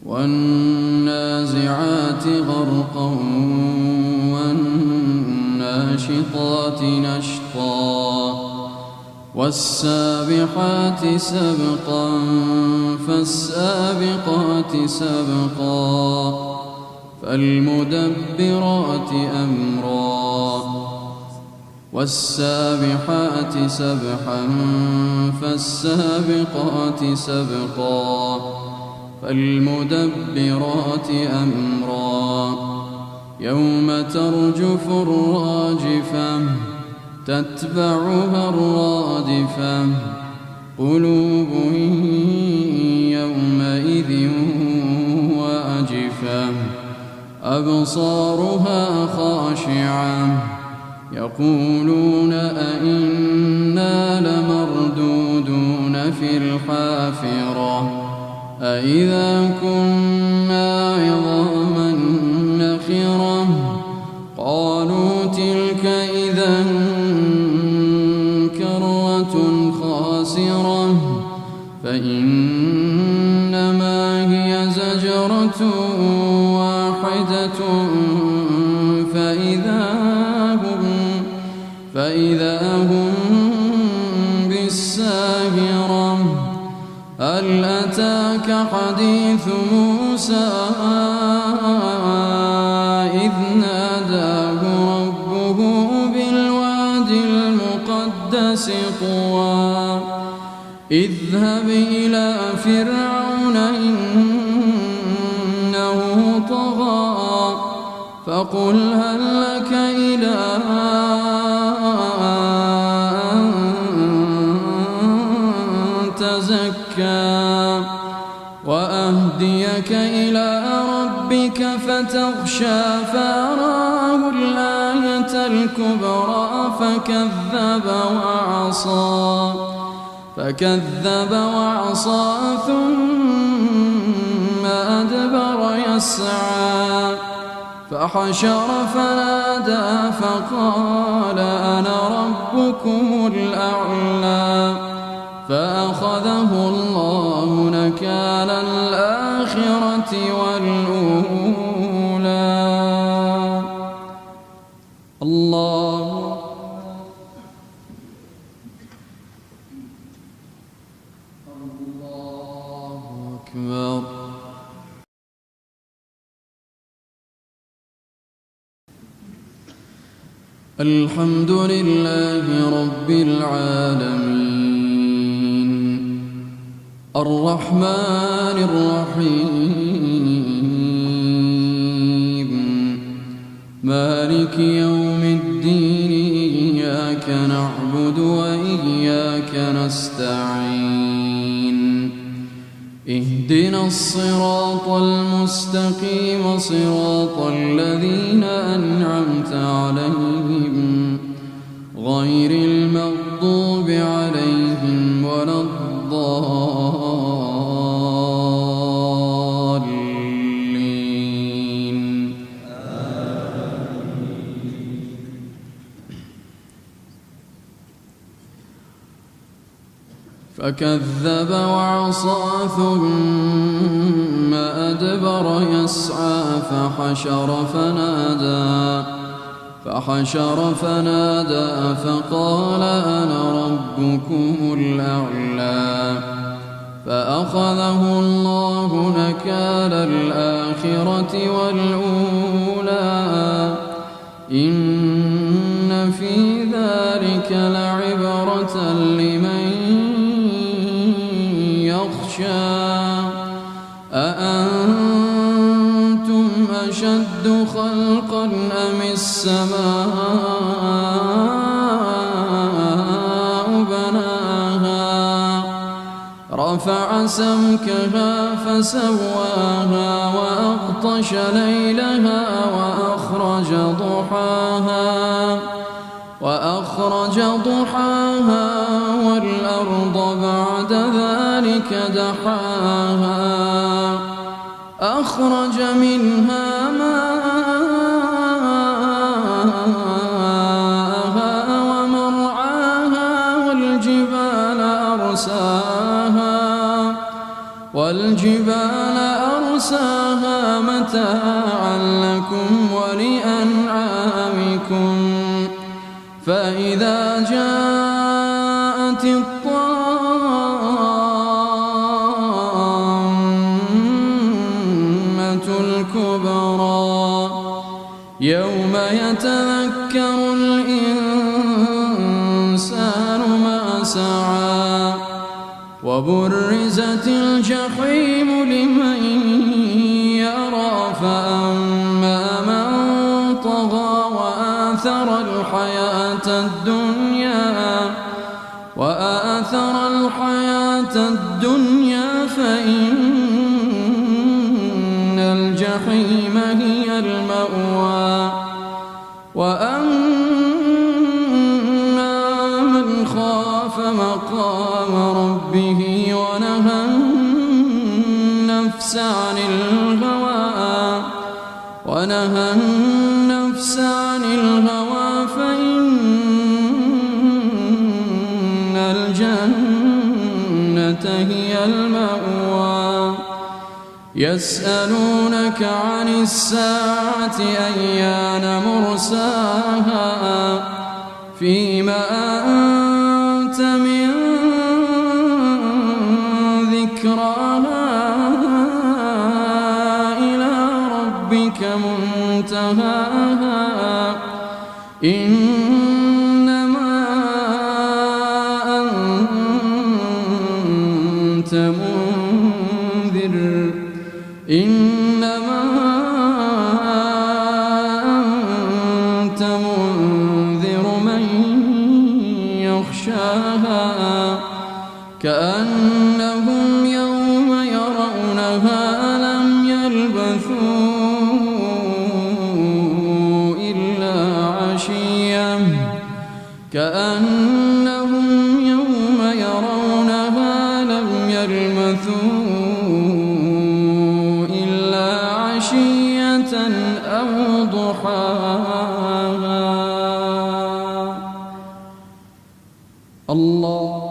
والنازعات غرقا والناشطات نشطا والسابحات سبقا فالسابقات سبقا فالمدبرات أمرا والسابحات سبحا فالسابقات سبقا فالمدبرات أمرا يوم ترجف الراجفة تتبعها الرادفة قلوب يومئذ واجفة أبصارها خاشعة يقولون أئنا لمردودون في الحافرة أئذا كنا عظاما نخرة قالوا تلك إذا كرة خاسرة فإنما هي زجرة واحدة فإذا هم بالساهرة هل أتاك حديث موسى إذ ناداه ربه بالواد المقدس طوى اذهب إلى فرعون إنه طغى فقل هل لك إلى أن تزكى وأهديك إلى ربك فتخشى فأراه الآية الكبرى فكذب وعصى ثم أدبر يسعى فحشر فنادى فقال أنا ربكم الأعلى فأخذه الله نكال الآخرة والأولى. الله أكبر. الحمد لله رب العالمين الرحمن الرحيم مالك يوم الدين إياك نعبد وإياك نستعين اهدنا الصراط المستقيم صراط الذين أنعمت عليهم غير المغضوب عليهم ولا الضالين. فكذب وعصى ثم أدبر يسعى فحشر فنادى فقال أنا ربكم الأعلى فأخذه الله نكال الآخرة والأولى إن في ذلك لعبرة لمن يخشى أأنتم أشد خلقا أم السماء بناها رفع سمكها فسواها وأغطش ليلها وأخرج ضحاها والأرض بعد ذلك دحاها أخرج منها ماءها ومرعاها والجبال أرساها والجبال أرساها متاعا لكم ولأنعامكم فإذا جاءت الطامة الكبرى يوم يتذكر الإنسان ما سعى وبرزت الجحيم لمن يرى فأما من طغى وآثر الحياة الدنيا فإن الجحيم هي المأوى وأما من خاف مقام ربه ونهى النفس عن الهوى فإن الجنة هي المأوى يسألونك عن الساعة أيان مرساها فيما أنت من ذكراها إلى ربك منتهاها إنما أنت منذر من يخشاها كأنهم يوم يرونها لم يلبثوا إلا عشية أو ضحاها. الله